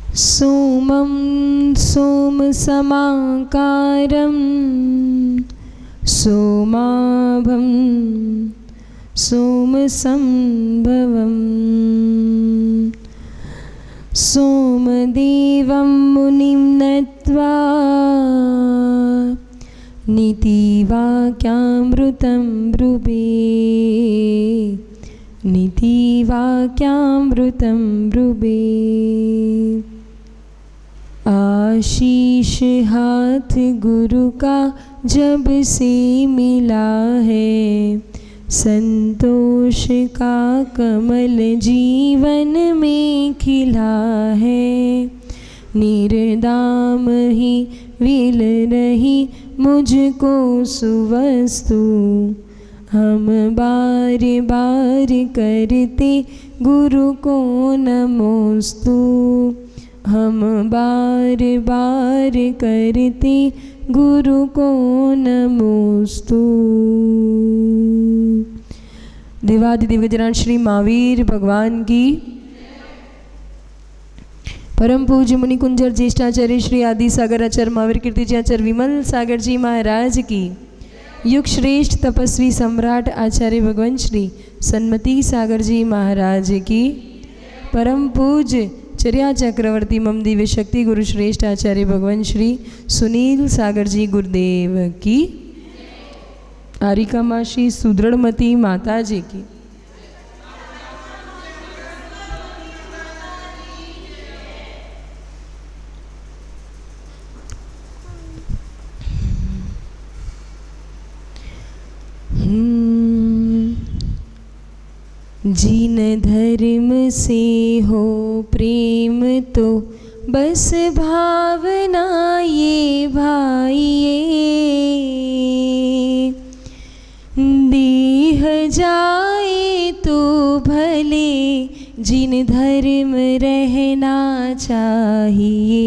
सोमं सोमसमाकारं सोमाभं सोमसंभवं सोमदेवं मुनिं नत्वा नीतिवाक्यामृतं ब्रुवे नीतिवाक्यामृतं ब्रुवे। आशीष हाथ गुरु का जब से मिला है, संतोष का कमल जीवन में खिला है। निर्दाम ही विल रही मुझको सुवस्तु, हम बार बार करते गुरु को नमोस्तु, हम बार बार करते गुरु को नमोस्तु। देवादिदेव जनार्दन श्री महावीर भगवान की, परम पूज्य मुनि कुंजर ज्येष्ठाचार्य श्री आदि सागर आचार्य महावीर कीर्ति जी आचार्य विमल सागर जी महाराज की, युग श्रेष्ठ तपस्वी सम्राट आचार्य भगवान श्री सन्मति सागर जी महाराज की, परम पूज्य चर्या चक्रवर्ती मम दिव्य शक्ति गुरु श्रेष्ठ आचार्य भगवान श्री सुनील सागर जी गुरुदेव की, आरिका माँ श्री सुदृढ़मती माता जी की। जिन धर्म से हो प्रेम तो बस भावना ये भाइये, देह जाए तो भले जिन धर्म रहना चाहिए,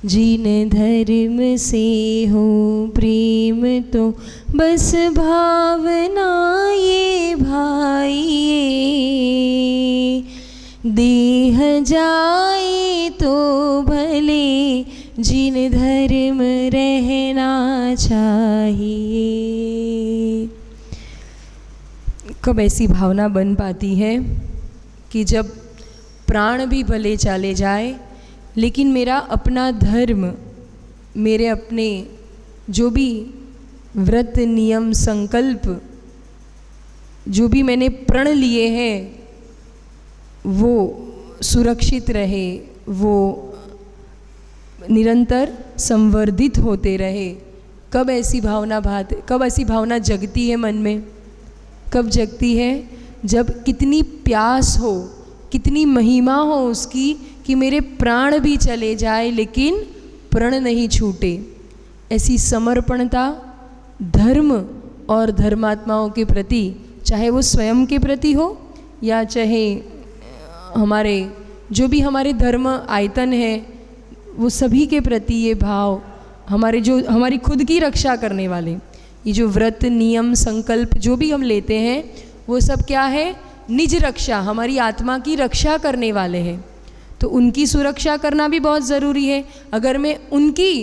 जिन धर्म से हो प्रेम तो बस भावना ये भाइये, देह जाए तो भले जिन धर्म रहना चाहिए। कब ऐसी भावना बन पाती है कि जब प्राण भी भले चले जाए लेकिन मेरा अपना धर्म, मेरे अपने जो भी व्रत नियम संकल्प जो भी मैंने प्रण लिए हैं वो सुरक्षित रहे, वो निरंतर संवर्धित होते रहे। कब ऐसी भावना जगती है मन में? कब जगती है? जब कितनी प्यास हो, कितनी महिमा हो उसकी कि मेरे प्राण भी चले जाए लेकिन प्रण नहीं छूटे। ऐसी समर्पणता धर्म और धर्मात्माओं के प्रति, चाहे वो स्वयं के प्रति हो या चाहे हमारे जो भी हमारे धर्म आयतन है वो सभी के प्रति ये भाव, हमारी खुद की रक्षा करने वाले ये जो व्रत नियम संकल्प जो भी हम लेते हैं वो सब क्या है? निज रक्षा, हमारी आत्मा की रक्षा करने वाले हैं। तो उनकी सुरक्षा करना भी बहुत ज़रूरी है। अगर मैं उनकी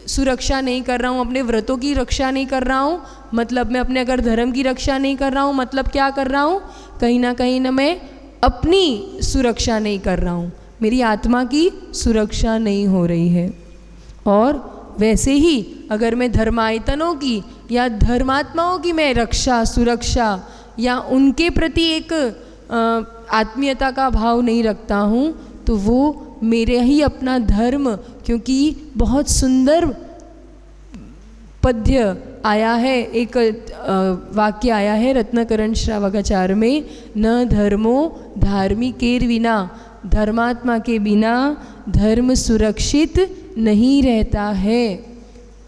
सुरक्षा नहीं कर रहा हूँ, अपने व्रतों की रक्षा नहीं कर रहा हूँ, मतलब मैं अपने अगर धर्म की रक्षा नहीं कर रहा हूँ, मतलब क्या कर रहा हूँ? कहीं ना मैं अपनी सुरक्षा नहीं कर रहा हूँ, मेरी आत्मा की सुरक्षा नहीं हो रही है। और वैसे ही अगर मैं धर्मायतनों की या धर्मात्माओं की मैं रक्षा सुरक्षा या उनके प्रति एक आत्मीयता का भाव नहीं रखता हूँ तो वो मेरे ही अपना धर्म, क्योंकि बहुत सुंदर पद्य आया है, एक वाक्य आया है रत्नकरण श्रावकाचार्य में, न धर्मो धार्मिकेर विना, धर्मात्मा के बिना धर्म सुरक्षित नहीं रहता है।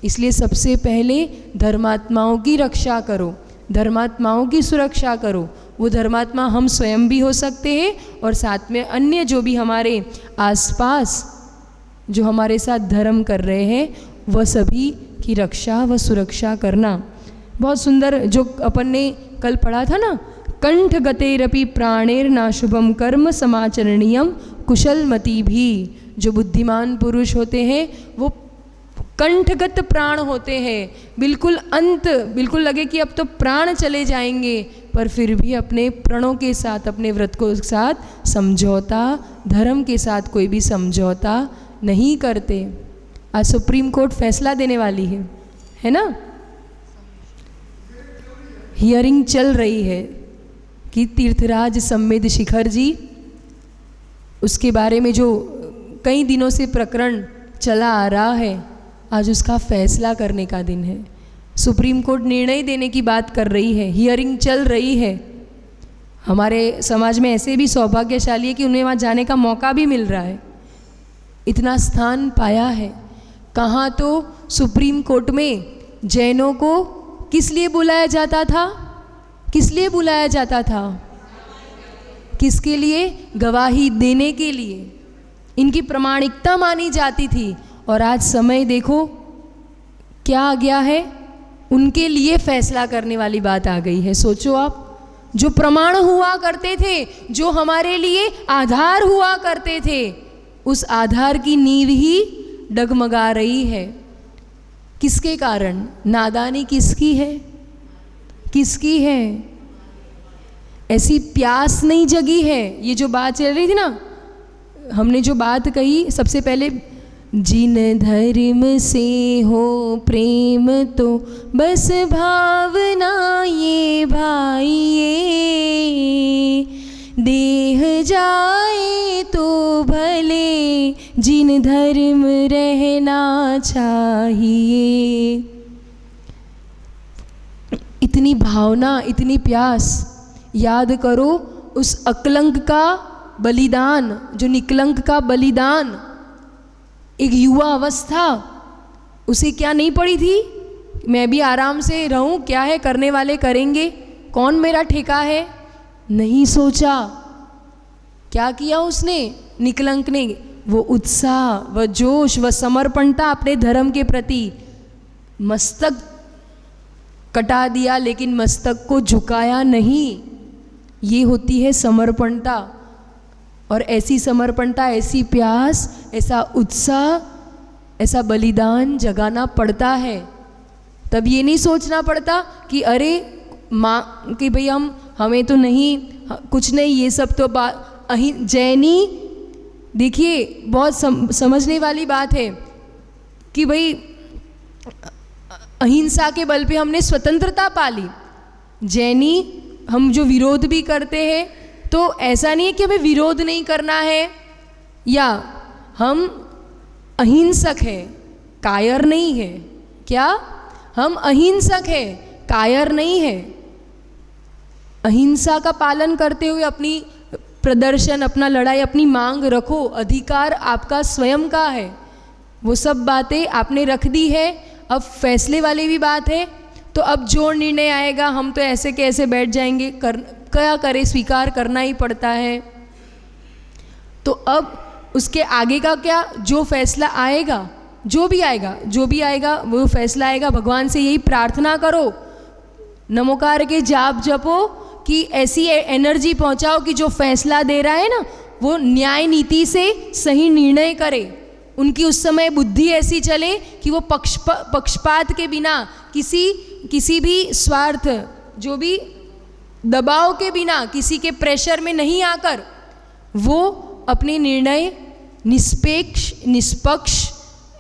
इसलिए सबसे पहले धर्मात्माओं की रक्षा करो, धर्मात्माओं की सुरक्षा करो। वो धर्मात्मा हम स्वयं भी हो सकते हैं और साथ में अन्य जो भी हमारे आसपास जो हमारे साथ धर्म कर रहे हैं वह सभी की रक्षा व सुरक्षा करना। बहुत सुंदर जो अपन ने कल पढ़ा था ना कंठ गतेरपि प्राणेर्नाशुभम कर्म समाचरणीयम कुशलमति भी। जो बुद्धिमान पुरुष होते हैं वो कंठगत प्राण होते हैं, बिल्कुल अंत, बिल्कुल लगे कि अब तो प्राण चले जाएंगे, पर फिर भी अपने प्रणों के साथ, अपने व्रत को साथ समझौता, धर्म के साथ कोई भी समझौता नहीं करते। आज सुप्रीम कोर्ट फैसला देने वाली है ना, हियरिंग चल रही है कि तीर्थराज संमेद शिखर जी, उसके बारे में जो कई दिनों से प्रकरण चला आ रहा है, आज उसका फैसला करने का दिन है। सुप्रीम कोर्ट निर्णय देने की बात कर रही है, हियरिंग चल रही है। हमारे समाज में ऐसे भी सौभाग्यशाली है कि उन्हें वहाँ जाने का मौका भी मिल रहा है, इतना स्थान पाया है। कहाँ तो सुप्रीम कोर्ट में जैनों को किस लिए बुलाया जाता था, किस लिए बुलाया जाता था, किसके लिए? गवाही देने के लिए, इनकी प्रामाणिकता मानी जाती थी। और आज समय देखो क्या आ गया है, उनके लिए फैसला करने वाली बात आ गई है। सोचो आप, जो प्रमाण हुआ करते थे, जो हमारे लिए आधार हुआ करते थे, उस आधार की नींव ही डगमगा रही है। किसके कारण? नादानी किसकी है, किसकी है? ऐसी प्यास नहीं जगी है। ये जो बात चल रही थी ना, हमने जो बात कही सबसे पहले, जिन धर्म से हो प्रेम तो बस भावना ये भाई, देह जाए तो भले जिन धर्म रहना चाहिए। इतनी भावना, इतनी प्यास। याद करो उस अकलंक का बलिदान, जो निकलंक का बलिदान, एक युवा अवस्था, उसे क्या नहीं पड़ी थी, मैं भी आराम से रहूं, क्या है करने वाले करेंगे, कौन मेरा ठेका है, नहीं सोचा। क्या किया उसने, निकलंक ने? वो उत्साह, वह जोश, वह समर्पणता अपने धर्म के प्रति, मस्तक कटा दिया लेकिन मस्तक को झुकाया नहीं। ये होती है समर्पणता। और ऐसी समर्पणता, ऐसी प्यास, ऐसा उत्साह, ऐसा बलिदान जगाना पड़ता है। तब ये नहीं सोचना पड़ता कि अरे माँ कि भाई हमें तो नहीं, कुछ नहीं, ये सब तो जैनी। देखिए बहुत समझने वाली बात है कि भाई अहिंसा के बल पे हमने स्वतंत्रता पाली। जैनी हम जो विरोध भी करते हैं, तो ऐसा नहीं है कि हमें विरोध नहीं करना है, या हम अहिंसक है, कायर नहीं है। क्या? हम अहिंसक है, कायर नहीं है। अहिंसा का पालन करते हुए अपनी प्रदर्शन, अपना लड़ाई, अपनी मांग रखो, अधिकार आपका स्वयं का है। वो सब बातें आपने रख दी है। अब फैसले वाली भी बात है, तो अब जो निर्णय आएगा हम तो ऐसे कैसे बैठ जाएंगे, क्या करें, स्वीकार करना ही पड़ता है। तो अब उसके आगे का क्या, जो फैसला आएगा, जो भी आएगा वो फैसला आएगा। भगवान से यही प्रार्थना करो, नमोकार के जाप जपो कि ऐसी एनर्जी पहुंचाओ कि जो फैसला दे रहा है ना, वो न्याय नीति से सही निर्णय करे। उनकी उस समय बुद्धि ऐसी चले कि वो पक्षपात के बिना, किसी भी स्वार्थ, जो भी दबाव के बिना, किसी के प्रेशर में नहीं आकर, वो अपने निर्णय निष्पक्ष,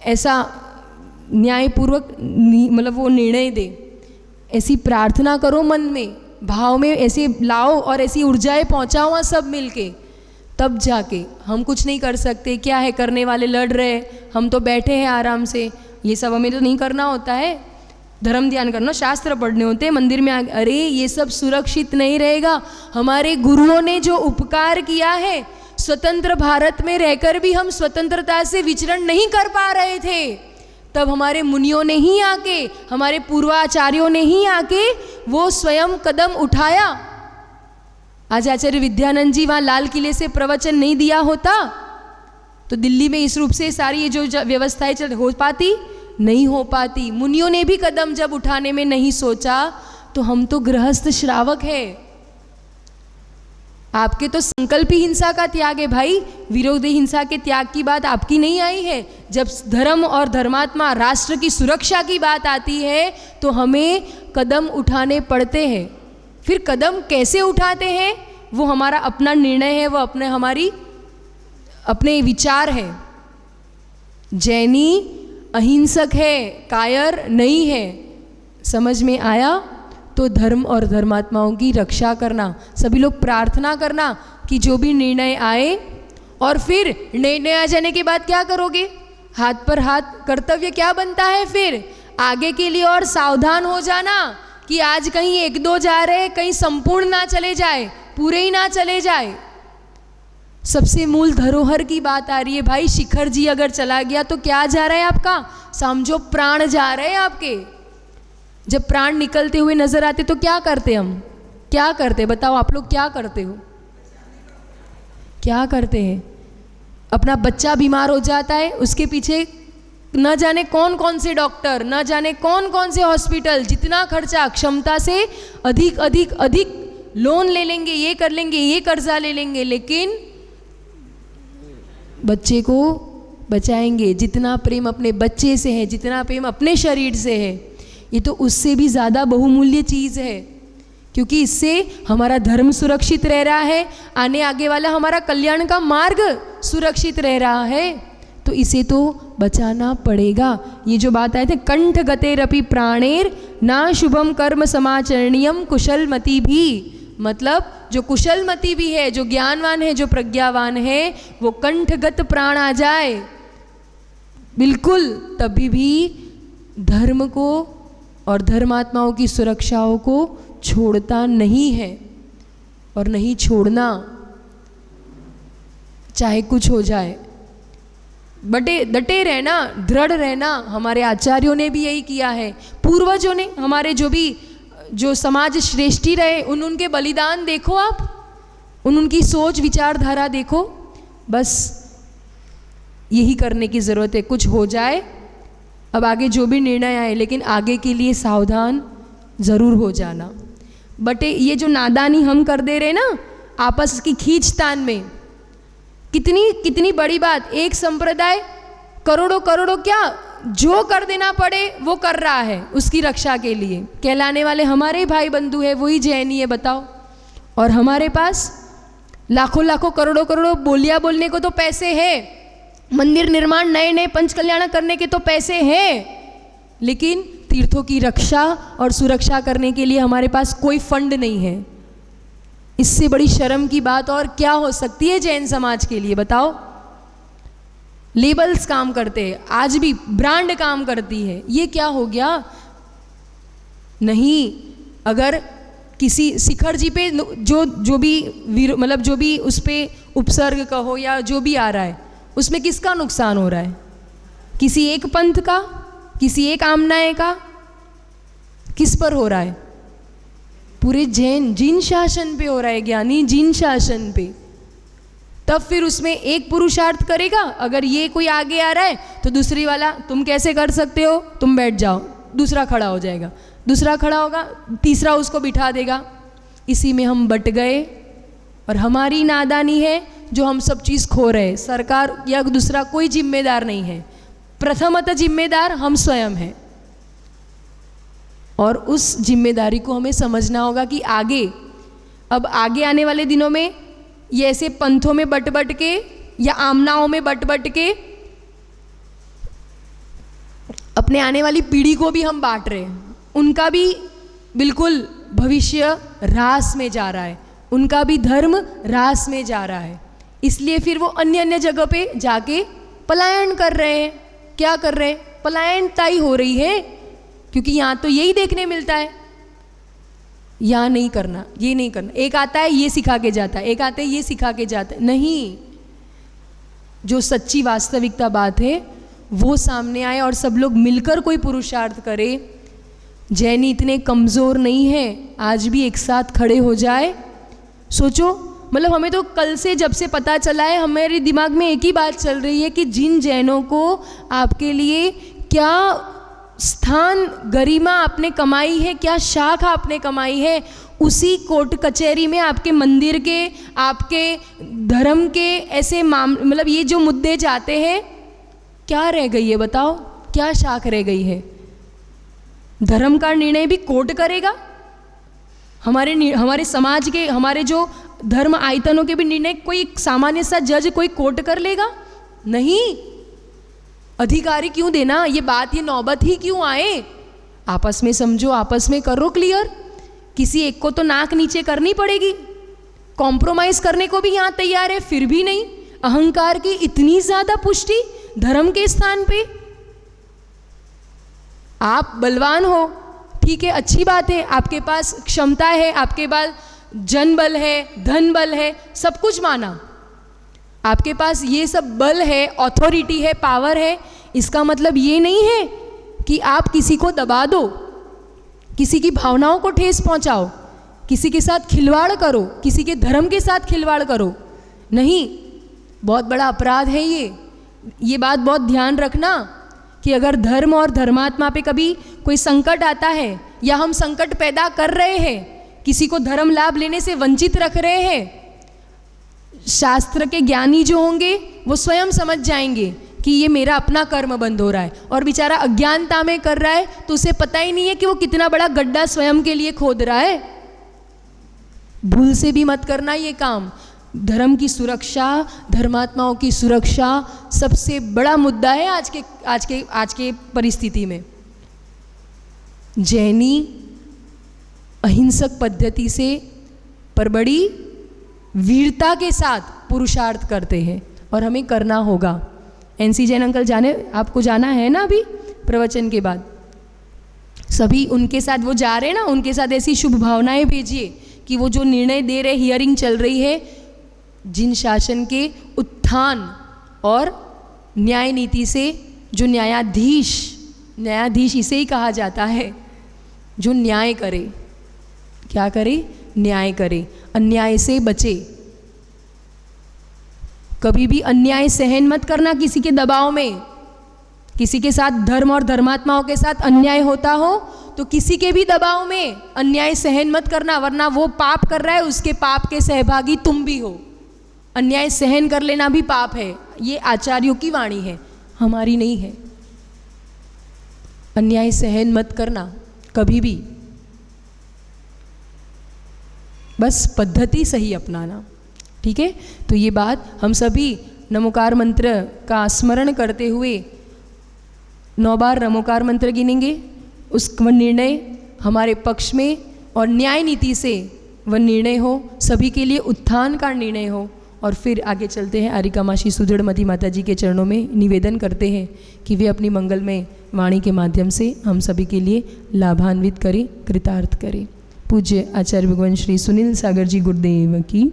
ऐसा न्यायपूर्वक मतलब वो निर्णय दे। ऐसी प्रार्थना करो, मन में, भाव में ऐसे लाओ और ऐसी ऊर्जाएं पहुंचाओ वहाँ सब मिलके। तब जाके, हम कुछ नहीं कर सकते, क्या है करने वाले लड़ रहे, हम तो बैठे हैं आराम से। ये सब हमें तो नहीं करना होता है, धर्म ध्यान करना, शास्त्र पढ़ने होते हैं, मंदिर में अरे ये सब सुरक्षित नहीं रहेगा। हमारे गुरुओं ने जो उपकार किया है, स्वतंत्र भारत में रहकर भी हम स्वतंत्रता से विचरण नहीं कर पा रहे थे, तब हमारे मुनियों ने ही आके, हमारे पूर्वाचार्यों ने ही आके वो स्वयं कदम उठाया। आज आचार्य विद्यानंद जी वहाँ लाल किले से प्रवचन नहीं दिया होता तो दिल्ली में इस रूप से सारी ये जो व्यवस्थाएं चल हो पाती, नहीं हो पाती। मुनियों ने भी कदम जब उठाने में नहीं सोचा, तो हम तो गृहस्थ श्रावक है, आपके तो संकल्प ही हिंसा का त्याग है भाई, विरोधी हिंसा के त्याग की बात आपकी नहीं आई है। जब धर्म और धर्मात्मा राष्ट्र की सुरक्षा की बात आती है तो हमें कदम उठाने पड़ते हैं। फिर कदम कैसे उठाते हैं वो हमारा अपना निर्णय है, वो अपने विचार है। जैनी अहिंसक है, कायर नहीं है। समझ में आया? तो धर्म और धर्मात्माओं की रक्षा करना, सभी लोग प्रार्थना करना कि जो भी निर्णय आए, और फिर निर्णय आ जाने के बाद क्या करोगे? हाथ पर हाथ कर्तव्य क्या बनता है? फिर आगे के लिए और सावधान हो जाना कि आज कहीं एक दो जा रहे, कहीं संपूर्ण ना चले जाए, पूरे ही ना चले जाए। सबसे मूल धरोहर की बात आ रही है भाई। शिखर जी अगर चला गया तो क्या जा रहा है आपका? समझो प्राण जा रहे हैं आपके। जब प्राण निकलते हुए नजर आते तो क्या करते हम? क्या करते? बताओ आप लोग क्या करते हो? क्या करते हैं? अपना बच्चा बीमार हो जाता है, उसके पीछे न जाने कौन कौन से डॉक्टर, न जाने कौन कौन से हॉस्पिटल, जितना खर्चा, क्षमता से अधिक अधिक अधिक लोन ले लेंगे, ये कर लेंगे, ये कर्जा ले लेंगे, लेकिन बच्चे को बचाएंगे। जितना प्रेम अपने बच्चे से है, जितना प्रेम अपने शरीर से है, ये तो उससे भी ज़्यादा बहुमूल्य चीज़ है, क्योंकि इससे हमारा धर्म सुरक्षित रह रहा है, आगे वाला हमारा कल्याण का मार्ग सुरक्षित रह रहा है, तो इसे तो बचाना पड़ेगा। ये जो बात आए थे, कंठ गतेरपि प्राणेर ना शुभम कर्म समाचरणीयम कुशलमति भी, मतलब जो कुशलमति भी है, जो ज्ञानवान है, जो प्रज्ञावान है, वो कंठगत प्राण आ जाए बिल्कुल, तभी भी धर्म को और धर्मात्माओं की सुरक्षाओं को छोड़ता नहीं है, और नहीं छोड़ना, चाहे कुछ हो जाए। डटे रहना, दृढ़ रहना। हमारे आचार्यों ने भी यही किया है, पूर्वजों ने, हमारे जो समाज श्रेष्ठी रहे, उनके बलिदान देखो आप, उनकी सोच विचारधारा देखो। बस यही करने की ज़रूरत है। कुछ हो जाए, अब आगे जो भी निर्णय आए, लेकिन आगे के लिए सावधान ज़रूर हो जाना। बट ये जो नादानी हम कर दे रहे ना आपस की खींचतान में, कितनी बड़ी बात। एक संप्रदाय करोड़ों करोड़ों क्या जो कर देना पड़े वो कर रहा है उसकी रक्षा के लिए। कहलाने वाले हमारे भाई बंधु है, वही जैनी है, बताओ। और हमारे पास लाखों लाखों करोड़ों करोड़ों बोलियां बोलने को तो पैसे है, मंदिर निर्माण नए नए पंच कल्याण करने के तो पैसे हैं, लेकिन तीर्थों की रक्षा और सुरक्षा करने के लिए हमारे पास कोई फंड नहीं है। इससे बड़ी शर्म की बात और क्या हो सकती है जैन समाज के लिए? बताओ। लेबल्स काम करते हैं, आज भी ब्रांड काम करती है, ये क्या हो गया? नहीं, अगर किसी शिखर जी पे जो भी मतलब जो भी उस पे उपसर्ग कहो या जो भी आ रहा है, उसमें किसका नुकसान हो रहा है? किसी एक पंथ का, किसी एक आमनाय का? किस पर हो रहा है? पूरे जिन शासन पे हो रहा है ज्ञानी, जिन शासन पे। तब फिर उसमें एक पुरुषार्थ करेगा, अगर ये कोई आगे आ रहा है तो दूसरी वाला तुम कैसे कर सकते हो, तुम बैठ जाओ, दूसरा खड़ा हो जाएगा, दूसरा खड़ा होगा, तीसरा उसको बिठा देगा। इसी में हम बट गए, और हमारी नादानी है जो हम सब चीज़ खो रहे। सरकार या दूसरा कोई जिम्मेदार नहीं है, प्रथमतः जिम्मेदार हम स्वयं हैं, और उस जिम्मेदारी को हमें समझना होगा कि अब आगे आने वाले दिनों में ये ऐसे पंथों में बट के या आमनाओं में बट के अपने आने वाली पीढ़ी को भी हम बांट रहे हैं। उनका भी बिल्कुल भविष्य ह्रास में जा रहा है, उनका भी धर्म ह्रास में जा रहा है, इसलिए फिर वो अन्य जगह पे जाके पलायन कर रहे हैं। क्या कर रहे हैं? पलायनता ही हो रही है, क्योंकि यहाँ तो यही देखने मिलता है, यहाँ नहीं करना, ये नहीं करना। एक आता है ये सिखा के जाता है, एक आता है ये सिखा के जाता है। नहीं, जो सच्ची वास्तविकता बात है वो सामने आए और सब लोग मिलकर कोई पुरुषार्थ करे। जैनी इतने कमज़ोर नहीं है, आज भी एक साथ खड़े हो जाए। सोचो, मतलब हमें तो कल से जब से पता चला है, हमारे दिमाग में एक ही बात चल रही है कि जिन जैनों को आपके लिए क्या स्थान, गरिमा आपने कमाई है, क्या शाख आपने कमाई है, उसी कोर्ट कचहरी में आपके मंदिर के, आपके धर्म के ऐसे मतलब ये जो मुद्दे जाते हैं, क्या रह गई है बताओ, क्या शाख रह गई है? धर्म का निर्णय भी कोर्ट करेगा? हमारे समाज के, हमारे जो धर्म आयतनों के भी निर्णय कोई सामान्य सा जज, कोई कोर्ट कर लेगा? नहीं। अधिकारी क्यों देना? ये बात, ये नौबत ही क्यों आए? आपस में समझो, आपस में करो क्लियर। किसी एक को तो नाक नीचे करनी पड़ेगी। कॉम्प्रोमाइज करने को भी यहाँ तैयार है, फिर भी नहीं। अहंकार की इतनी ज्यादा पुष्टि धर्म के स्थान पे। आप बलवान हो, ठीक है, अच्छी बात है, आपके पास क्षमता है, आपके पास जन बल है, धन बल है, सब कुछ माना। आपके पास ये सब बल है, ऑथोरिटी है, पावर है। इसका मतलब ये नहीं है कि आप किसी को दबा दो, किसी की भावनाओं को ठेस पहुंचाओ, किसी के साथ खिलवाड़ करो, किसी के धर्म के साथ खिलवाड़ करो। नहीं, बहुत बड़ा अपराध है ये बात बहुत ध्यान रखना कि अगर धर्म और धर्मात्मा पे कभी कोई संकट आता है या हम संकट पैदा कर रहे हैं, किसी को धर्म लाभ लेने से वंचित रख रहे हैं, शास्त्र के ज्ञानी जो होंगे वो स्वयं समझ जाएंगे कि ये मेरा अपना कर्म बंद हो रहा है, और बेचारा अज्ञानता में कर रहा है तो उसे पता ही नहीं है कि वो कितना बड़ा गड्ढा स्वयं के लिए खोद रहा है। भूल से भी मत करना ये काम। धर्म की सुरक्षा, धर्मात्माओं की सुरक्षा सबसे बड़ा मुद्दा है आज के परिस्थिति में। जैनी अहिंसक पद्धति से पर बड़ी वीरता के साथ पुरुषार्थ करते हैं, और हमें करना होगा। एनसी जैन अंकल आपको जाना है ना अभी प्रवचन के बाद? सभी उनके साथ वो जा रहे हैं ना, उनके साथ ऐसी शुभ भावनाएं भेजिए कि वो जो निर्णय दे रहे, हियरिंग चल रही है, जिन शासन के उत्थान और न्याय नीति से जो न्यायाधीश इसे ही कहा जाता है, जो न्याय करे। क्या करे? न्याय करे, अन्याय से बचे। कभी भी अन्याय सहन मत करना किसी के दबाव में। किसी के साथ धर्म और धर्मात्माओं के साथ अन्याय होता हो तो किसी के भी दबाव में अन्याय सहन मत करना, वरना वो पाप कर रहा है, उसके पाप के सहभागी तुम भी हो। अन्याय सहन कर लेना भी पाप है। ये आचार्यों की वाणी है, हमारी नहीं है। अन्याय सहन मत करना कभी भी, बस पद्धति सही अपनाना। ठीक है, तो ये बात हम सभी नमोकार मंत्र का स्मरण करते हुए 9 बार नमोकार मंत्र गिनेंगे। उस निर्णय हमारे पक्ष में और न्याय नीति से वह निर्णय हो, सभी के लिए उत्थान का निर्णय हो। और फिर आगे चलते हैं, आरिकामाशी सुदृढ़मती माता जी के चरणों में निवेदन करते हैं कि वे अपनी मंगलमय वाणी के माध्यम से हम सभी के लिए लाभान्वित करें, कृतार्थ करें। पूज्य आचार्य भगवान श्री सुनील सागर जी गुरुदेव की